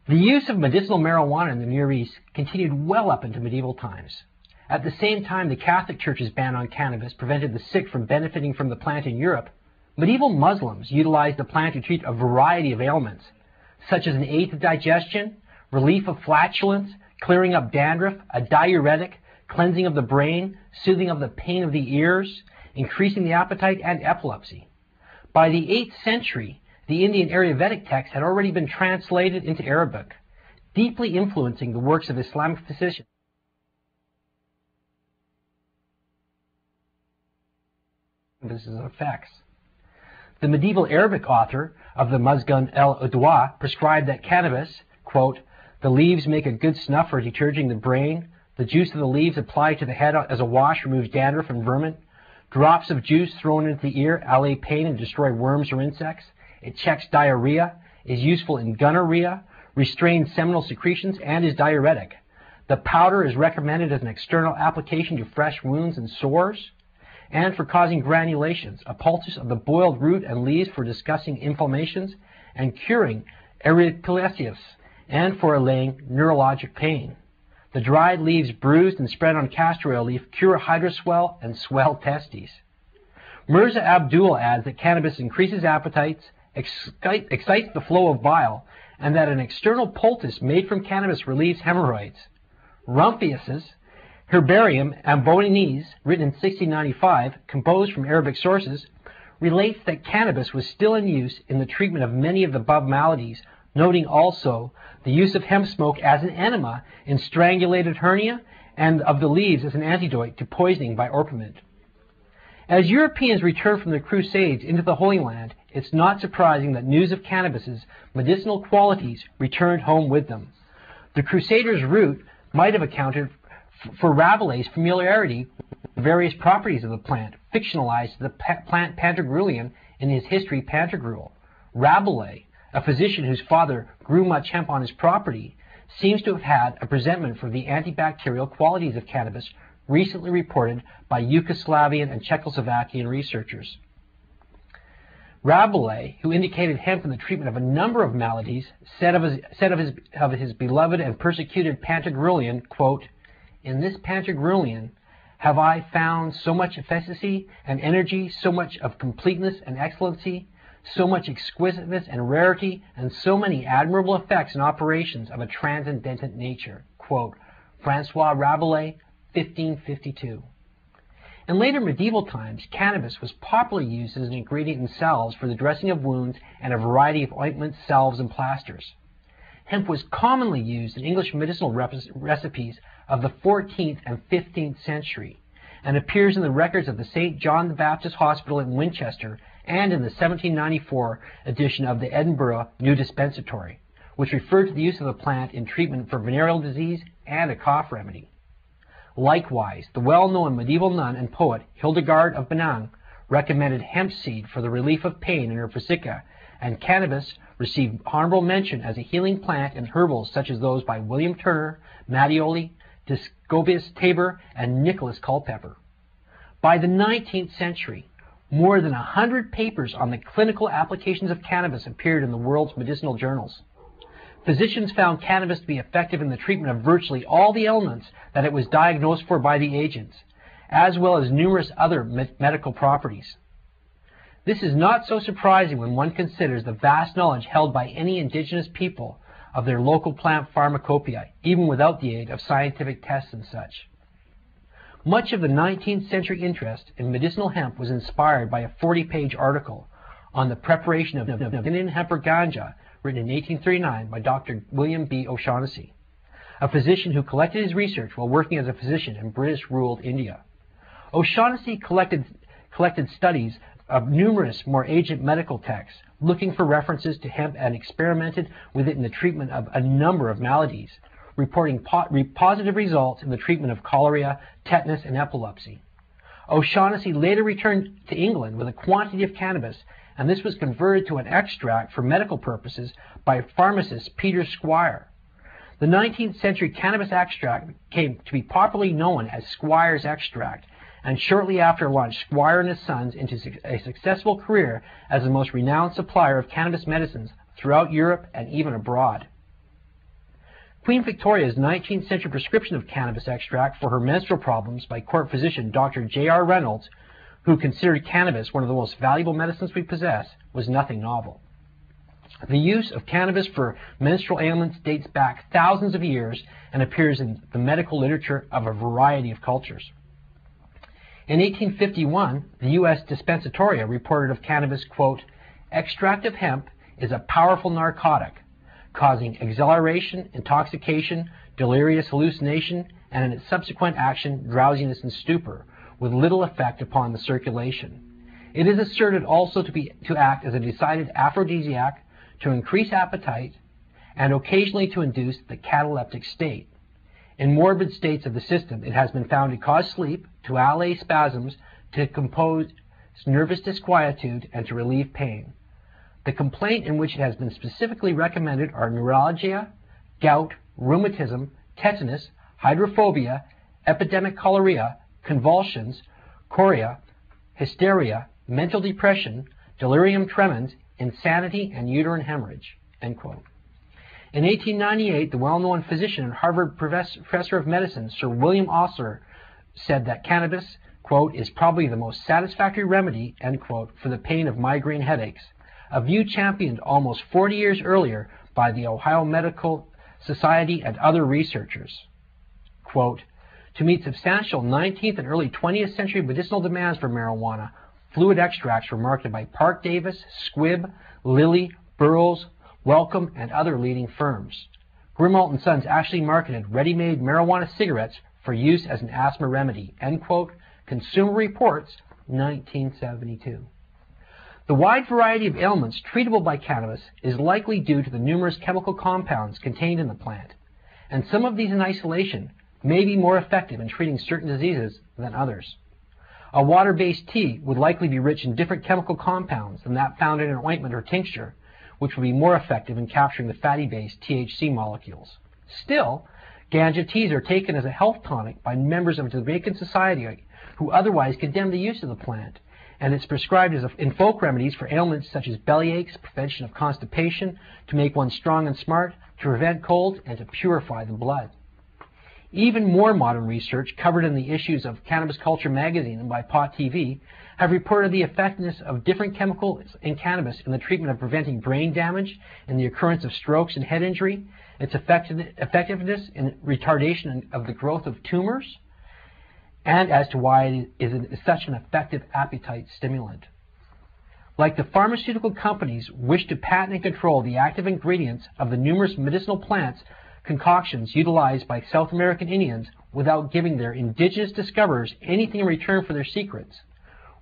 The use of medicinal marijuana in the Near East continued well up into medieval times. At the same time the Catholic Church's ban on cannabis prevented the sick from benefiting from the plant in Europe, medieval Muslims utilized the plant to treat a variety of ailments, such as an aid to digestion, relief of flatulence, clearing up dandruff, a diuretic, cleansing of the brain, soothing of the pain of the ears, increasing the appetite, and epilepsy. By the 8th century, the Indian Ayurvedic text had already been translated into Arabic, deeply influencing the works of Islamic physicians. Effects. The medieval Arabic author of the Mazgun el-Udwa prescribed that cannabis, quote, the leaves make a good snuff for deterging the brain. The juice of the leaves applied to the head as a wash removes dandruff and vermin. Drops of juice thrown into the ear allay pain and destroy worms or insects. It checks diarrhea, is useful in gonorrhea, restrains seminal secretions, and is diuretic. The powder is recommended as an external application to fresh wounds and sores, and for causing granulations, a poultice of the boiled root and leaves for discussing inflammations and curing erythrolysis, and for allaying neurologic pain. The dried leaves bruised and spread on castor oil leaf cure hydroswell and swell testes. Mirza Abdul adds that cannabis increases appetites, excites the flow of bile, and that an external poultice made from cannabis relieves hemorrhoids. Rumphius's Herbarium Ambonese, written in 1695, composed from Arabic sources, relates that cannabis was still in use in the treatment of many of the above maladies, noting also the use of hemp smoke as an enema in strangulated hernia and of the leaves as an antidote to poisoning by orpiment. As Europeans returned from the Crusades into the Holy Land, it's not surprising that news of cannabis's medicinal qualities returned home with them. The Crusaders' route might have accounted for Rabelais' familiarity with various properties of the plant, fictionalized the plant Pantagruelian in his history Pantagruel. Rabelais, a physician whose father grew much hemp on his property, seems to have had a presentiment for the antibacterial qualities of cannabis recently reported by Yugoslavian and Czechoslovakian researchers. Rabelais, who indicated hemp in the treatment of a number of maladies, said of his beloved and persecuted Pantagruelian, quote, in this Pantagruelian have I found so much efficacy and energy, so much of completeness and excellency, so much exquisiteness and rarity, and so many admirable effects and operations of a transcendental nature. Quote, Francois Rabelais, 1552. In later medieval times, cannabis was popularly used as an ingredient in salves for the dressing of wounds and a variety of ointments, salves, and plasters. Hemp was commonly used in English medicinal recipes of the 14th and 15th century, and appears in the records of the St. John the Baptist Hospital in Winchester and in the 1794 edition of the Edinburgh New Dispensatory, which referred to the use of the plant in treatment for venereal disease and a cough remedy. Likewise, the well-known medieval nun and poet Hildegard of Bingen recommended hemp seed for the relief of pain in her Phrysica, and cannabis received honorable mention as a healing plant in herbals such as those by William Turner, Mattioli, Discobius Tabor, and Nicholas Culpeper. By the 19th century, more than 100 papers on the clinical applications of cannabis appeared in the world's medicinal journals. Physicians found cannabis to be effective in the treatment of virtually all the ailments that it was diagnosed for by the agents, as well as numerous other medical properties. This is not so surprising when one considers the vast knowledge held by any indigenous people of their local plant pharmacopoeia, even without the aid of scientific tests and such. Much of the 19th century interest in medicinal hemp was inspired by a 40-page article on the preparation of Indian hemp or ganja, written in 1839 by Dr. William B. O'Shaughnessy, a physician who collected his research while working as a physician in British-ruled India. O'Shaughnessy collected studies of numerous more ancient medical texts, looking for references to hemp, and experimented with it in the treatment of a number of maladies, reporting positive results in the treatment of cholera, tetanus, and epilepsy. O'Shaughnessy later returned to England with a quantity of cannabis, and this was converted to an extract for medical purposes by pharmacist Peter Squire. The 19th century cannabis extract came to be popularly known as Squire's extract, and shortly after launched Squire and his sons into a successful career as the most renowned supplier of cannabis medicines throughout Europe and even abroad. Queen Victoria's 19th century prescription of cannabis extract for her menstrual problems by court physician Dr. J.R. Reynolds, who considered cannabis one of the most valuable medicines we possess, was nothing novel. The use of cannabis for menstrual ailments dates back thousands of years and appears in the medical literature of a variety of cultures. In 1851, the U.S. Dispensatoria reported of cannabis, quote, "Extract of hemp is a powerful narcotic, causing exhilaration, intoxication, delirious hallucination, and in its subsequent action, drowsiness and stupor, with little effect upon the circulation. It is asserted also to act as a decided aphrodisiac, to increase appetite, and occasionally to induce the cataleptic state. In morbid states of the system, it has been found to cause sleep, to allay spasms, to compose nervous disquietude, and to relieve pain. The complaint in which it has been specifically recommended are neuralgia, gout, rheumatism, tetanus, hydrophobia, epidemic cholera, convulsions, chorea, hysteria, mental depression, delirium tremens, insanity, and uterine hemorrhage." End quote. In 1898, the well-known physician and Harvard professor of medicine, Sir William Osler, said that cannabis, quote, "is probably the most satisfactory remedy," end quote, for the pain of migraine headaches, a view championed almost 40 years earlier by the Ohio Medical Society and other researchers. Quote, "To meet substantial 19th and early 20th century medicinal demands for marijuana, fluid extracts were marketed by Park Davis, Squibb, Lilly, Burroughs, Wellcome, and other leading firms. Grimald & Sons actually marketed ready-made marijuana cigarettes for use as an asthma remedy." End quote. Consumer Reports, 1972. The wide variety of ailments treatable by cannabis is likely due to the numerous chemical compounds contained in the plant, and some of these in isolation may be more effective in treating certain diseases than others. A water-based tea would likely be rich in different chemical compounds than that found in an ointment or tincture, which would be more effective in capturing the fatty-based THC molecules. Still, ganja teas are taken as a health tonic by members of the Jamaican society who otherwise condemn the use of the plant, and it's prescribed in folk remedies for ailments such as bellyaches, prevention of constipation, to make one strong and smart, to prevent colds, and to purify the blood. Even more modern research, covered in the issues of Cannabis Culture magazine and by Pot TV, have reported the effectiveness of different chemicals in cannabis in the treatment of preventing brain damage and the occurrence of strokes and head injury, its effectiveness in retardation of the growth of tumors, and as to why it is such an effective appetite stimulant. Like the pharmaceutical companies wish to patent and control the active ingredients of the numerous medicinal plants concoctions utilized by South American Indians without giving their indigenous discoverers anything in return for their secrets,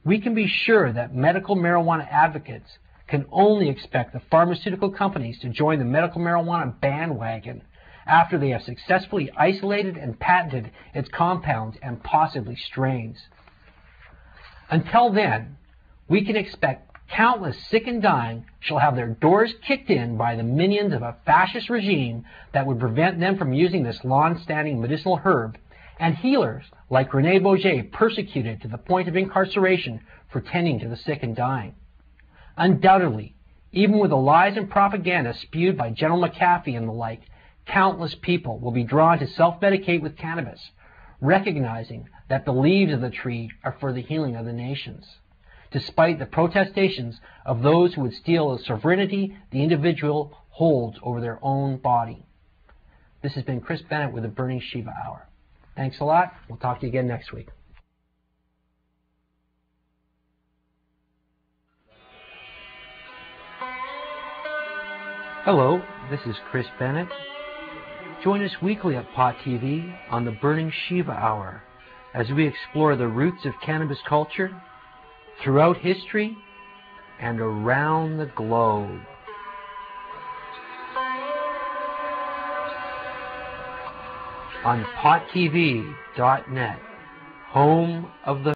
we can be sure that medical marijuana advocates can only expect the pharmaceutical companies to join the medical marijuana bandwagon after they have successfully isolated and patented its compounds and possibly strains. Until then, we can expect countless sick and dying shall have their doors kicked in by the minions of a fascist regime that would prevent them from using this long-standing medicinal herb, and healers like Rene Bourget persecuted to the point of incarceration for tending to the sick and dying. Undoubtedly, even with the lies and propaganda spewed by General McAfee and the like, countless people will be drawn to self-medicate with cannabis, recognizing that the leaves of the tree are for the healing of the nations, despite the protestations of those who would steal the sovereignty the individual holds over their own body. This has been Chris Bennett with the Burning Shiva Hour. Thanks a lot. We'll talk to you again next week. Hello, this is Chris Bennett. Join us weekly at Pot TV on the Burning Shiva Hour as we explore the roots of cannabis culture throughout history and around the globe. On pottv.net, home of the